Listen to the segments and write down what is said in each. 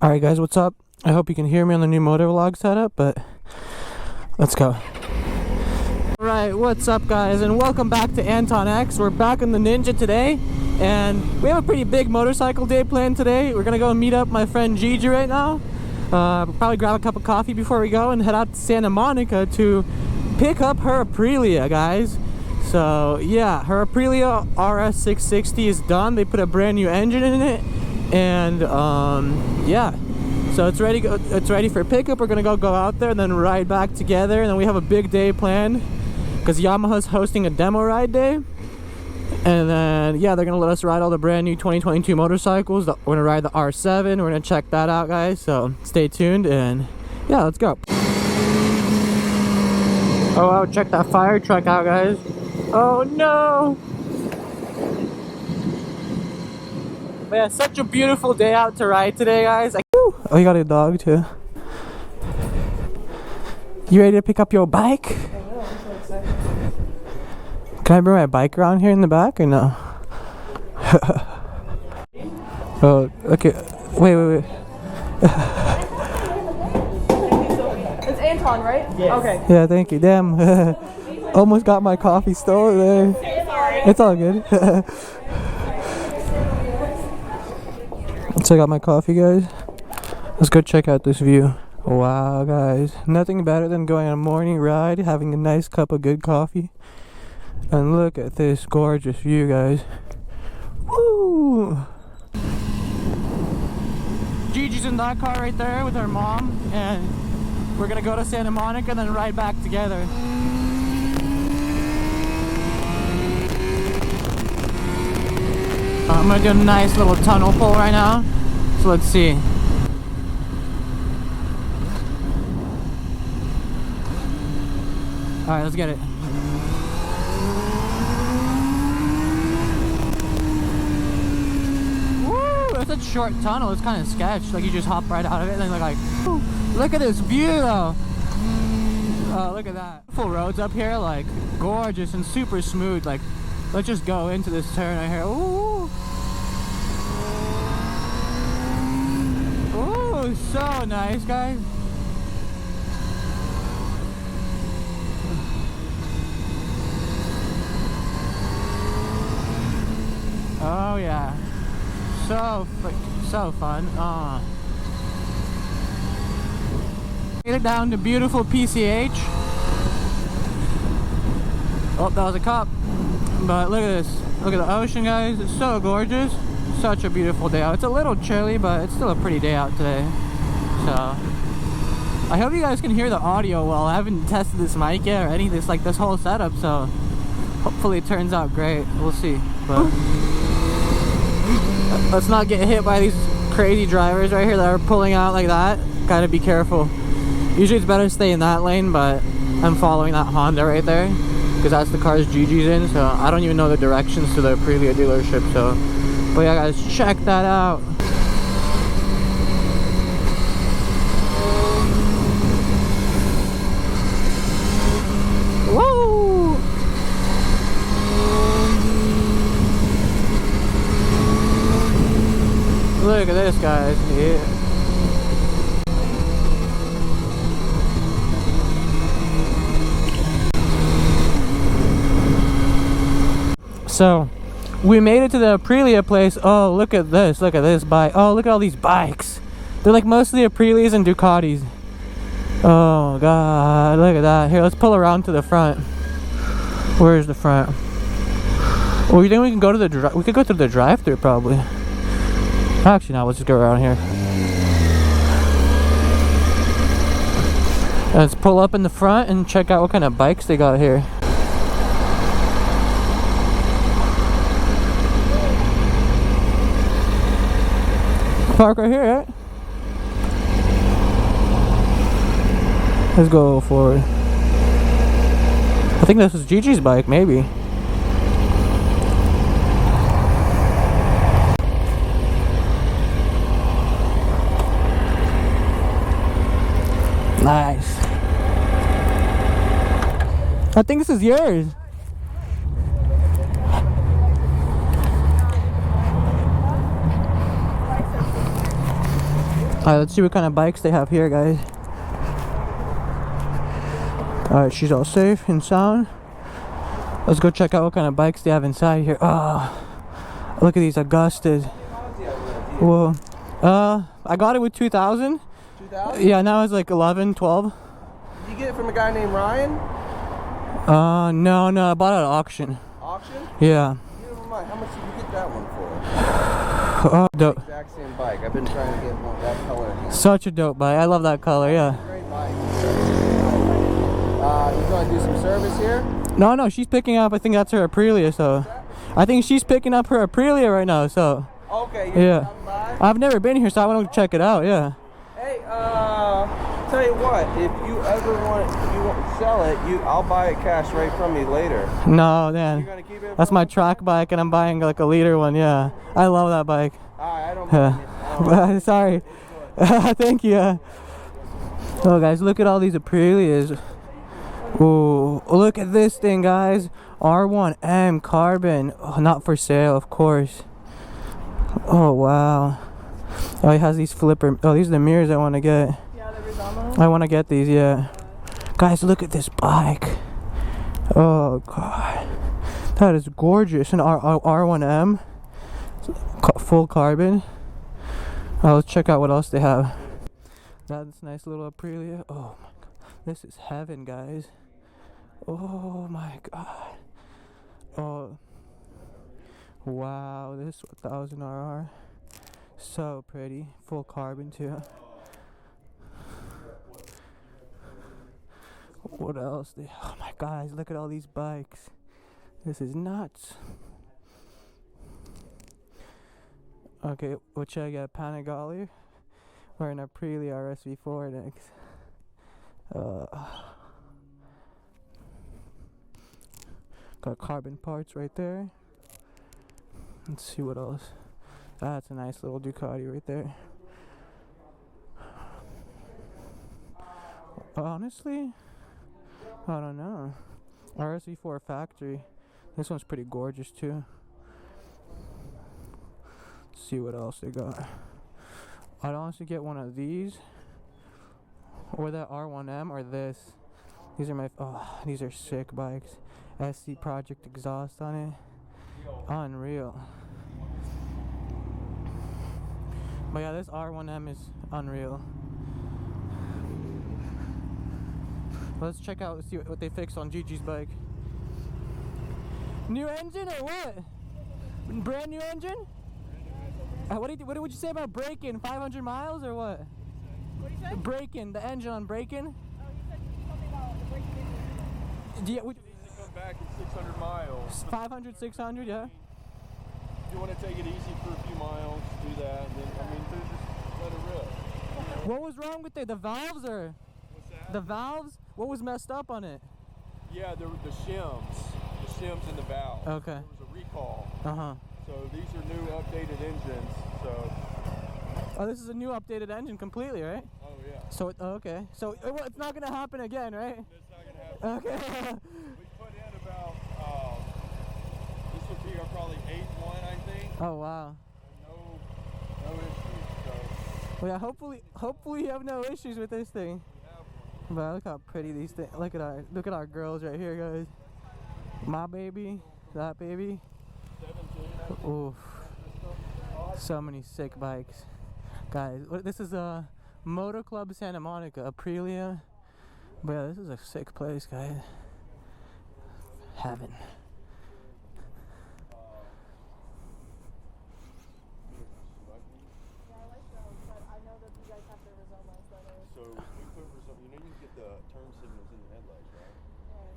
Alright guys, what's up? I hope you can hear me on the new Motovlog setup, but let's go. Alright, what's up guys, and welcome back to AntonX. We're back on the Ninja today, and we have a pretty big motorcycle day planned today. We're gonna go meet up my friend Gigi right now. Probably grab a cup of coffee before we go and head out to Santa Monica to pick up her Aprilia, guys. So yeah, her Aprilia RS660 is done. They put a brand new engine in it, and yeah, so it's ready. It's ready for pickup. We're gonna go out there and then ride back together, and then we have a big day planned because Yamaha's hosting a demo ride day. And then yeah, they're gonna let us ride all the brand new 2022 motorcycles. We're gonna ride the R7. We're gonna check that out, guys, so stay tuned, and yeah, let's go. Oh wow, check that fire truck out, guys. Oh no! But yeah, such a beautiful day out to ride today, guys. Oh, you got a dog too. You ready to pick up your bike? I know, I'm so excited. Can I bring my bike around here in the back or no? Oh, okay. Wait. It's Anton, right? Yes. Okay. Yeah, thank you. Damn. Almost got my coffee stolen there. Sorry. It's all good. So I got my coffee, guys. Let's go check out this view. Wow, guys. Nothing better than going on a morning ride, having a nice cup of good coffee. And look at this gorgeous view, guys. Woo! Gigi's in that car right there with her mom, and we're gonna go to Santa Monica and then ride back together. I'm gonna do a nice little tunnel pull right now. So let's see. Alright, let's get it. Woo! It's a short tunnel. It's kind of sketch. Like you just hop right out of it and then like, woo, look at this view though. Oh, look at that. Full roads up here, like gorgeous and super smooth. Like, let's just go into this turn right here. Ooh. Ooh, so nice, guys. Oh yeah. So fun. Get it down to beautiful PCH. Oh, that was a cop. But look at this. Look at the ocean, guys. It's so gorgeous. Such a beautiful day out. It's a little chilly, but it's still a pretty day out today. So I hope you guys can hear the audio well. I haven't tested this mic yet or any of this, like this whole setup, so hopefully it turns out great. We'll see. But let's not get hit by these crazy drivers right here that are pulling out like that. Gotta be careful. Usually it's better to stay in that lane, but I'm following that Honda right there because that's the cars Gigi's in, so I don't even know the directions to the Aprilia dealership. So, but yeah, guys, check that out. Woo! Look at this, guys. Yeah. So we made it to the Aprilia place. Oh, look at this bike. Oh, look at all these bikes. They're like mostly Aprilias and Ducatis. Oh god, look at that. Here, let's pull around to the front. Where's the front? Oh, you think we can go to the we could go through the drive-thru probably. Actually, no, let's just go around here. Let's pull up in the front and check out what kind of bikes they got here. Park right here, right? Let's go forward. I think this is Gigi's bike, maybe. Nice. I think this is yours. Alright, let's see what kind of bikes they have here, guys. Alright, she's all safe and sound. Let's go check out what kind of bikes they have inside here. Oh, look at these Augustas. Whoa. I got it with 2,000. 2,000? Yeah, now it's like 11, 12. Did you get it from a guy named Ryan? No, I bought it at auction. Auction? Yeah. Never mind. How much did you get that one for? Oh, dope. Exact same bike. I've been trying to get one that color. Such a dope bike. I love that color, yeah. Great bike. You gonna do some service here? No, she's picking up, I think that's her Aprilia, so. I think she's picking up her Aprilia right now, so. Okay, Yeah. I've never been here, so I want to check it out, yeah. Hey, tell you what, if you ever want to sell it, I'll buy it cash right from you later. No, You're man. gonna keep it? That's my track bike, and I'm buying like a liter one, yeah. I love that bike. I don't mind it. Sorry. Thank you. Oh, guys, look at all these Aprilias. Ooh, look at this thing, guys. R1M carbon. Oh, not for sale, of course. Oh, wow. Oh, he has these flipper. Oh, these are the mirrors I want to get. Yeah, the Rizamo. I want to get these, yeah. Guys, look at this bike. Oh, God. That is gorgeous. An R1M. Full carbon. Oh, let's check out what else they have. That's a nice little Aprilia. Oh, my God. This is heaven, guys. Oh, my God. Oh. Wow, this 1000RR. So pretty. Full carbon, too. What else? Oh my guys, look at all these bikes. This is nuts. Okay, what should I get? A Panigale or an Aprilia RS660 next? Got carbon parts right there. Let's see what else. That's a nice little Ducati right there. Honestly, I don't know. RS4 factory. This one's pretty gorgeous too. Let's see what else they got. I'd honestly get one of these, or that R1M, or this. These are my. Oh, these are sick bikes. SC Project exhaust on it. Unreal. But yeah, this R1M is unreal. Let's check out, see what they fixed on Gigi's bike. New engine or what? Brand new engine? What would you say about braking? 500 miles or what? What did you say? Braking, the engine on braking? Oh, you said something about the braking engine. Yeah, Come back at 600 miles. 500, 600, yeah. If you want to take it easy for a few miles, do that. And then, just let it rip. What was wrong with it? The valves or? What's that? The valves? What was messed up on it? Yeah, the shims in the valve. Okay. There was a recall. Uh-huh. So these are new updated engines. So. Oh, this is a new updated engine completely, right? Oh yeah. So, okay. So it's not going to happen again, right? It's not gonna happen. Okay. We put in about. This would be our probably 8th one, I think. Oh, wow. No issues. So. Well, yeah, hopefully you have no issues with this thing. But look how pretty these things. Look at our girls right here, guys. My baby, that baby. 17. Oof. So many sick bikes, guys. This is a MotoClub Santa Monica, Aprilia. But yeah, this is a sick place, guys. Heaven.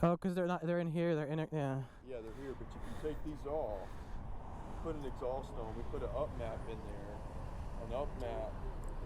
Oh, because they're in here, they're in it, yeah. Yeah, they're here, but if you take these off, put an exhaust on, we put an up map in there. An up map,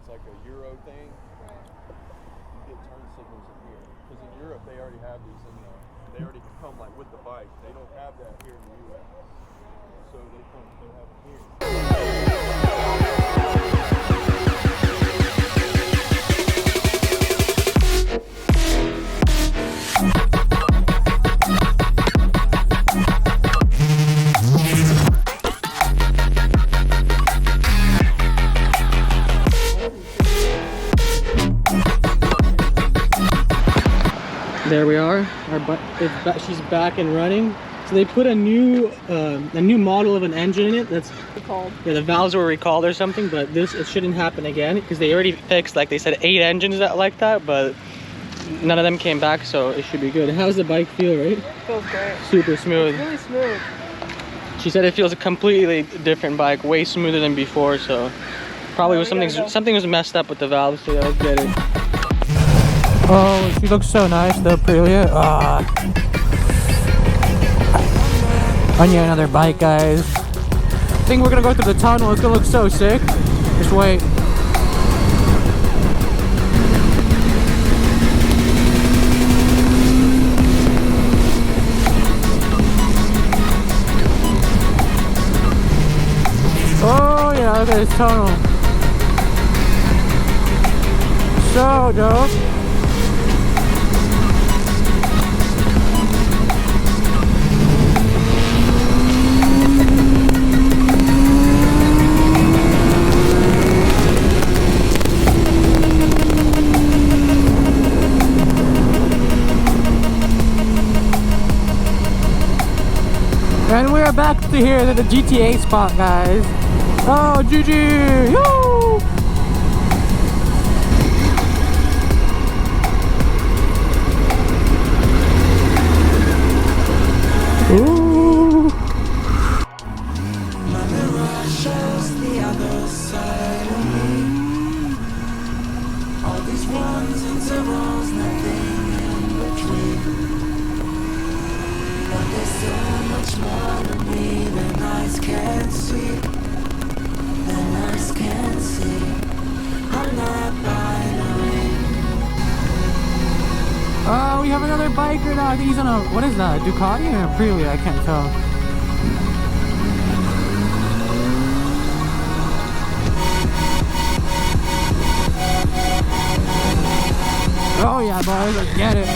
it's like a Euro thing. Right. You get turn signals in here. Because in Europe, they already have these in there. They already come like with the bike. They don't have that here in the US. So they have it here. there we are. She's back and running. So they put a new model of an engine in it. That's Recalled. Yeah, the valves were recalled or something. But it shouldn't happen again because they already fixed, like they said, 8 engines like that. But none of them came back, so it should be good. How's the bike feel, right? Feels great. Super smooth. It's really smooth. She said it feels a completely different bike, way smoother than before. So probably was something was messed up with the valves. So let's get it. Oh, she looks so nice, the Aprilia. On yet another bike, guys. I think we're gonna go through the tunnel. It's gonna look so sick. Just wait. Oh yeah, look at this tunnel. So dope. And we are back to here at the GTA spot, guys. Oh, Gigi! Woo! Ooh! My mirage shows the other side of me. All these ones and zeros, nothing in between. But there's so much more to me than eyes can see. Than eyes can see. I'm not binary. Oh, we have another biker now. I think he's on a, what is that? Ducati or Aprilia? I can't tell. Oh yeah, boys, let's get it.